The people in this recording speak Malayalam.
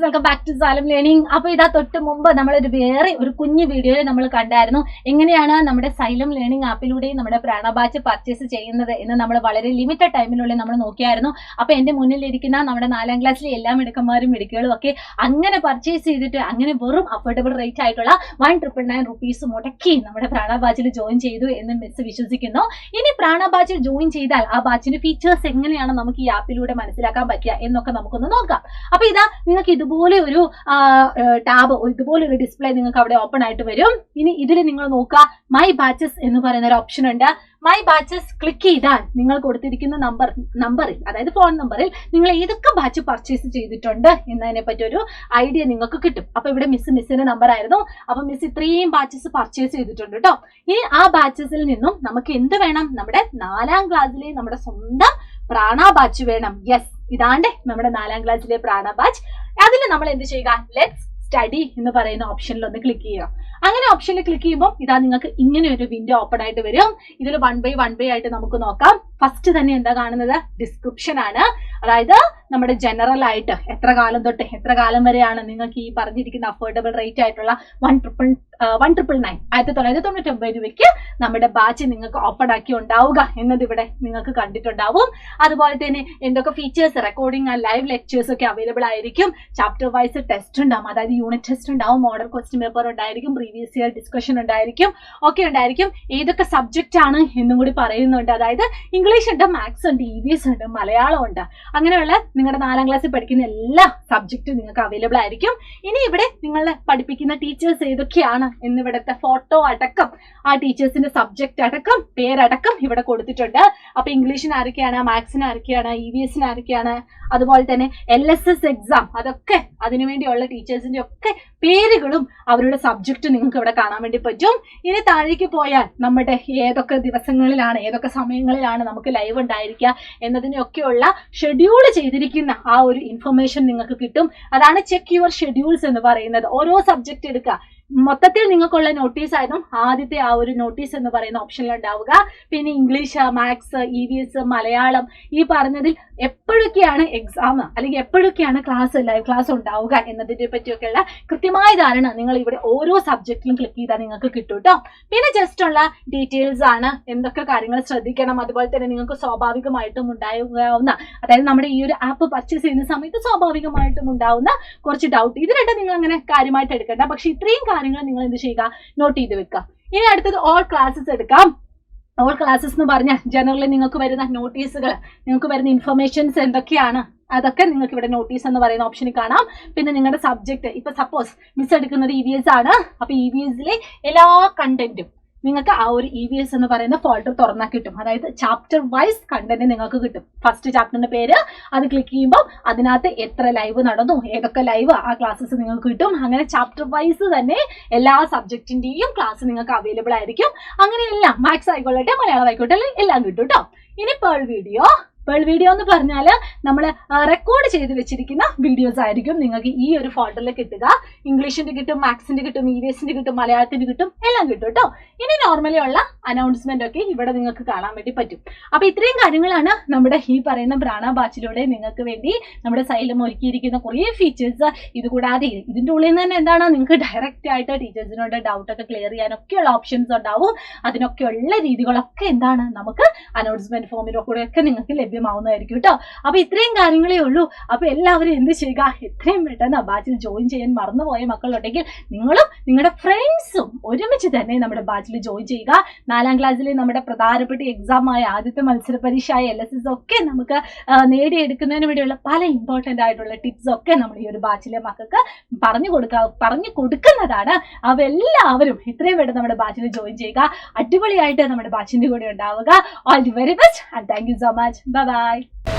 Welcome back to Salam learning. അപ്പൊ ഇതാ തൊട്ട് മുമ്പ് നമ്മളൊരു വേറെ ഒരു കുഞ്ഞു വീഡിയോയിൽ നമ്മൾ കണ്ടായിരുന്നു എങ്ങനെയാണ് നമ്മുടെ സൈലം ലേണിംഗ് ആപ്പിലൂടെ നമ്മുടെ പ്രാണ ബാച്ച് പർച്ചേസ് ചെയ്യുന്നത് എന്ന് നമ്മൾ വളരെ ലിമിറ്റഡ് ടൈമിനുള്ളിൽ നമ്മൾ നോക്കിയായിരുന്നു. അപ്പൊ എന്റെ മുന്നിലിരിക്കുന്ന നമ്മുടെ 4ാം ക്ലാസ്സിലെ എല്ലാ മിടുക്കന്മാരും മിടുക്കുകളും ഒക്കെ അങ്ങനെ പർച്ചേസ് ചെയ്തിട്ട് അങ്ങനെ വെറും അഫോർഡബിൾ റേറ്റ് ആയിട്ടുള്ള 1,999 റുപ്പീസ് മുടക്കി നമ്മുടെ പ്രാണ ബാച്ചിൽ ജോയിൻ ചെയ്തു എന്ന് മിസ് വിശ്വസിക്കുന്നു. ഇനി പ്രാണ ബാച്ചിൽ ജോയിൻ ചെയ്താൽ ആ ബാച്ചിന്റെ ഫീച്ചേഴ്സ് എങ്ങനെയാണ് നമുക്ക് ഈ ആപ്പിലൂടെ മനസ്സിലാക്കാൻ പറ്റുക എന്നൊക്കെ നമുക്കൊന്ന് നോക്കാം. അപ്പൊ ഇതാ നിങ്ങൾക്ക് ഇതുപോലെ ഒരു ടാബ്, ഇതുപോലെ ഒരു ഡിസ്പ്ലേ നിങ്ങൾക്ക് അവിടെ ഓപ്പൺ ആയിട്ട് വരും. ഇനി ഇതിൽ നിങ്ങൾ നോക്കുക, മൈ ബാച്ചസ് എന്ന് പറയുന്ന ഒരു ഓപ്ഷൻ ഉണ്ട്. മൈ ബാച്ചസ് ക്ലിക്ക് ചെയ്താൽ നിങ്ങൾ കൊടുത്തിരിക്കുന്ന നമ്പറിൽ, അതായത് ഫോൺ നമ്പറിൽ നിങ്ങൾ ഏതൊക്കെ ബാച്ച് പർച്ചേസ് ചെയ്തിട്ടുണ്ട് എന്നതിനെ പറ്റി ഒരു ഐഡിയ നിങ്ങൾക്ക് കിട്ടും. അപ്പൊ ഇവിടെ മിസ്സിന്റെ നമ്പർ ആയിരുന്നു. അപ്പൊ മിസ് ഇത്രയും ബാച്ചസ് പർച്ചേസ് ചെയ്തിട്ടുണ്ട് കേട്ടോ. ഇനി ആ ബാച്ചസിൽ നിന്നും നമുക്ക് എന്ത് വേണം? നമ്മുടെ 4ാം ക്ലാസ്സിലെ നമ്മുടെ സ്വന്തം പ്രാണ ബാച്ച് വേണം. യെസ്, ഇതാണ്ട് നമ്മുടെ 4ാം ക്ലാസ്സിലെ പ്രാണ ബാച്ച്. അതിൽ നമ്മൾ എന്ത് ചെയ്യുക? ലെറ്റ്സ് സ്റ്റഡി എന്ന് പറയുന്ന ഓപ്ഷനിൽ ഒന്ന് ക്ലിക്ക് ചെയ്യുക. അങ്ങനെ ഓപ്ഷനിൽ ക്ലിക്ക് ചെയ്യുമ്പോൾ ഇതാ നിങ്ങൾക്ക് ഇങ്ങനെ ഒരു വിൻഡോ ഓപ്പൺ ആയിട്ട് വരും. ഇതിൽ 1 ബൈ ആയിട്ട് നമുക്ക് നോക്കാം. ഫസ്റ്റ് തന്നെ എന്താ കാണുന്നത്? ഡിസ്ക്രിപ്ഷൻ ആണ്. അതായത് നമ്മുടെ ജനറൽ ആയിട്ട് എത്ര കാലം തൊട്ട് എത്ര കാലം വരെയാണ് നിങ്ങൾക്ക് ഈ പറഞ്ഞിരിക്കുന്ന അഫോർഡബിൾ റേറ്റ് ആയിട്ടുള്ള 1999 രൂപയ്ക്ക് നമ്മുടെ ബാച്ച് നിങ്ങൾക്ക് ഓപ്പൺ ആക്കി ഉണ്ടാവുക എന്നത് ഇവിടെ നിങ്ങൾക്ക് കണ്ടിട്ടുണ്ടാവും. അതുപോലെ തന്നെ എന്തൊക്കെ features, recording and live lectures ഒക്കെ അവൈലബിൾ ആയിരിക്കും. ചാപ്റ്റർ വൈസ് ടെസ്റ്റ് ഉണ്ടാവും, അതായത് യൂണിറ്റ് ടെസ്റ്റ് ഉണ്ടാവും, മോഡൽ ക്വസ്റ്റ്യൻ പേപ്പർ ഉണ്ടായിരിക്കും, പ്രീവിയസ് ഇയർ ഡിസ്കഷൻ ഉണ്ടായിരിക്കും, ഒക്കെ ഉണ്ടായിരിക്കും. ഏതൊക്കെ സബ്ജക്റ്റ് ആണ് എന്നും കൂടി പറയുന്നുണ്ട്. അതായത് ഇംഗ്ലീഷ് ഉണ്ട്, മാത്സ് ഉണ്ട്, EVS ഉണ്ട്, മലയാളം ഉണ്ട്. അങ്ങനെയുള്ള നിങ്ങളുടെ 4ാം ക്ലാസ്സിൽ പഠിക്കുന്ന എല്ലാ സബ്ജക്റ്റും നിങ്ങൾക്ക് അവൈലബിൾ ആയിരിക്കും. ഇനി ഇവിടെ നിങ്ങളെ പഠിപ്പിക്കുന്ന ടീച്ചേഴ്സ് ഏതൊക്കെയാണ് എന്നിവിടുത്തെ ഫോട്ടോ അടക്കം, ആ ടീച്ചേഴ്സിന്റെ സബ്ജക്റ്റ് അടക്കം, പേരടക്കം ഇവിടെ കൊടുത്തിട്ടുണ്ട്. അപ്പൊ ഇംഗ്ലീഷിന് ആരൊക്കെയാണ്, മാത്സിന് ആരൊക്കെയാണ്, EVSന് ആരൊക്കെയാണ്, അതുപോലെ തന്നെ LSS എക്സാം, അതൊക്കെ അതിനുവേണ്ടിയുള്ള ടീച്ചേഴ്സിന്റെ ഒക്കെ പേരുകളും അവരുടെ സബ്ജക്റ്റ് നിങ്ങൾക്ക് ഇവിടെ കാണാൻ വേണ്ടി പറ്റും. ഇനി താഴേക്ക് പോയാൽ നമ്മുടെ ഏതൊക്കെ ദിവസങ്ങളിലാണ്, ഏതൊക്കെ സമയങ്ങളിലാണ് നമുക്ക് ലൈവ് ഉണ്ടായിരിക്കുക എന്നതിനൊക്കെയുള്ള ഷെഡ്യൂൾ ചെയ്തിരിക്കുന്ന ആ ഒരു ഇൻഫർമേഷൻ നിങ്ങൾക്ക് കിട്ടും. അതാണ് ചെക്ക് യുവർ ഷെഡ്യൂൾസ് എന്ന് പറയുന്നത്. ഓരോ സബ്ജക്റ്റ് എടുക്കുക, മൊത്തത്തിൽ നിങ്ങൾക്കുള്ള നോട്ടീസ് ആയിരുന്നു ആദ്യത്തെ ആ ഒരു നോട്ടീസ് എന്ന് പറയുന്ന ഓപ്ഷനിൽ ഉണ്ടാവുക. പിന്നെ ഇംഗ്ലീഷ്, മാത്സ്, EVS, മലയാളം, ഈ പറഞ്ഞതിൽ എപ്പോഴൊക്കെയാണ് എക്സാം അല്ലെങ്കിൽ എപ്പോഴൊക്കെയാണ് ലൈവ് ക്ലാസ് ഉണ്ടാവുക എന്നതിനെ പറ്റിയൊക്കെയുള്ള കൃത്യമായ ധാരണ നിങ്ങൾ ഇവിടെ ഓരോ സബ്ജക്റ്റിലും ക്ലിക്ക് ചെയ്താൽ നിങ്ങൾക്ക് കിട്ടും കേട്ടോ. പിന്നെ ജസ്റ്റ് ഉള്ള ഡീറ്റെയിൽസ് ആണ്, എന്തൊക്കെ കാര്യങ്ങൾ ശ്രദ്ധിക്കണം. അതുപോലെ തന്നെ നിങ്ങൾക്ക് സ്വാഭാവികമായിട്ടും ഉണ്ടാവുന്ന, അതായത് നമ്മുടെ ഈ ഒരു ആപ്പ് പർച്ചേസ് ചെയ്യുന്ന സമയത്ത് സ്വാഭാവികമായിട്ടും ഉണ്ടാവുന്ന കുറച്ച് ഡൗട്ട്, ഇത് രണ്ടും നിങ്ങൾ അങ്ങനെ കാര്യമായിട്ട് എടുക്കണ്ട. പക്ഷെ ഇത്രയും കാര്യങ്ങൾ നിങ്ങൾ എന്ത് ചെയ്യുക? നോട്ട് ചെയ്ത് വെക്കുക. ഇനി അടുത്തത് ഓൾ ക്ലാസ്സസ് എടുക്കാം. ഓൾ ക്ലാസ്സസ് എന്ന് പറഞ്ഞാൽ ജനറലി നിങ്ങൾക്ക് വരുന്ന നോട്ടീസുകൾ, നിങ്ങൾക്ക് വരുന്ന ഇൻഫർമേഷൻസ് എന്തൊക്കെയാണ് അതൊക്കെ നിങ്ങൾക്ക് ഇവിടെ നോട്ടീസ് എന്ന് പറയുന്ന ഓപ്ഷനിൽ കാണാം. പിന്നെ നിങ്ങളുടെ സബ്ജക്ട്, ഇപ്പൊ സപ്പോസ് മിസ് എടുക്കുന്നത് EVS ആണ്. അപ്പൊ EVSലെ എല്ലാ കണ്ടന്റും നിങ്ങൾക്ക് ആ ഒരു EVS എന്ന് പറയുന്ന ഫോൾഡർ തുറന്നാൽ കിട്ടും. അതായത് ചാപ്റ്റർ വൈസ് കണ്ടന്റ് നിങ്ങൾക്ക് കിട്ടും. ഫസ്റ്റ് ചാപ്റ്ററിന്റെ പേര്, അത് ക്ലിക്ക് ചെയ്യുമ്പോൾ അതിനകത്ത് എത്ര ലൈവ് നടന്നു, ഏതൊക്കെ ലൈവ്, ആ ക്ലാസ്സസ് നിങ്ങൾക്ക് കിട്ടും. അങ്ങനെ ചാപ്റ്റർ വൈസ് തന്നെ എല്ലാ സബ്ജക്റ്റിന്റെയും ക്ലാസ് നിങ്ങൾക്ക് അവൈലബിൾ ആയിരിക്കും. അങ്ങനെയെല്ലാം മാത്സ് ആയിക്കോട്ടെ, മലയാളം ആയിക്കോട്ടെ, എല്ലാം കിട്ടും കേട്ടോ. ഇനി പേൾ വീഡിയോ എന്ന് പറഞ്ഞാൽ നമ്മൾ റെക്കോർഡ് ചെയ്ത് വെച്ചിരിക്കുന്ന വീഡിയോസ് ആയിരിക്കും നിങ്ങൾക്ക് ഈ ഒരു ഫോൾഡറിൽ കിട്ടുക. ഇംഗ്ലീഷിന്റെ കിട്ടും, മാത്സിന്റെ കിട്ടും, EVSന്റെ കിട്ടും, മലയാളത്തിന്റെ കിട്ടും, എല്ലാം കിട്ടും കേട്ടോ. ഇനി നോർമലി ഉള്ള അനൗൺസ്മെന്റ് ഒക്കെ ഇവിടെ നിങ്ങൾക്ക് കാണാൻ വേണ്ടി പറ്റും. അപ്പൊ ഇത്രയും കാര്യങ്ങളാണ് നമ്മുടെ ഈ പറയുന്ന പ്രാണ ബാച്ചിലൂടെ നിങ്ങൾക്ക് വേണ്ടി നമ്മുടെ സൈലം ഒരുക്കിയിരിക്കുന്ന കുറേ ഫീച്ചേഴ്സ്. ഇതുകൂടാതെ ഇതിന്റെ ഉള്ളിൽ നിന്ന് തന്നെ എന്താണ്, നിങ്ങൾക്ക് ഡയറക്റ്റ് ആയിട്ട് ടീച്ചേഴ്സിനോട് ഡൗട്ടൊക്കെ ക്ലിയർ ചെയ്യാനൊക്കെയുള്ള ഓപ്ഷൻസ് ഉണ്ടാവും. അതിനൊക്കെയുള്ള രീതികളൊക്കെ എന്താണ് നമുക്ക് അനൗൺസ്മെന്റ് ഫോമിലോ കൂടെ ഒക്കെ നിങ്ങൾക്ക് ലഭ്യമാവുന്നതായിരിക്കും കേട്ടോ. അപ്പൊ ഇത്രയും കാര്യങ്ങളേ ഉള്ളൂ. അപ്പൊ എല്ലാവരും എന്ത് ചെയ്യുക? എത്രയും പെട്ടെന്ന് ബാച്ചിൽ ജോയിൻ ചെയ്യാൻ മറന്നുപോയ മക്കളുണ്ടെങ്കിൽ നിങ്ങളും നിങ്ങളുടെ ഫ്രണ്ട്സും ഒരുമിച്ച് തന്നെ നമ്മുടെ ബാച്ചിൽ ജോയിൻ ചെയ്യുക. 4ാം ക്ലാസ്സിലെ നമ്മുടെ പ്രധാനപ്പെട്ട എക്സാം ആയ ആദ്യത്തെ മത്സര പരീക്ഷയായ LSS ഒക്കെ നമുക്ക് നേടിയെടുക്കുന്നതിന് വേണ്ടിയുള്ള പല ഇമ്പോർട്ടന്റ് ആയിട്ടുള്ള ടിപ്സ് ഒക്കെ നമ്മൾ ഈ ഒരു ബാച്ചിലെ മക്കൾക്ക് പറഞ്ഞു കൊടുക്കുന്നതാണ്. അവ എല്ലാവരും എത്രയും പെട്ടെന്ന് നമ്മുടെ ബാച്ചിൽ ജോയിൻ ചെയ്യുക. അടിപൊളിയായിട്ട് നമ്മുടെ ബാച്ചിന്റെ കൂടെ ഉണ്ടാവുക. All the very best and thank you so much. Bye bye.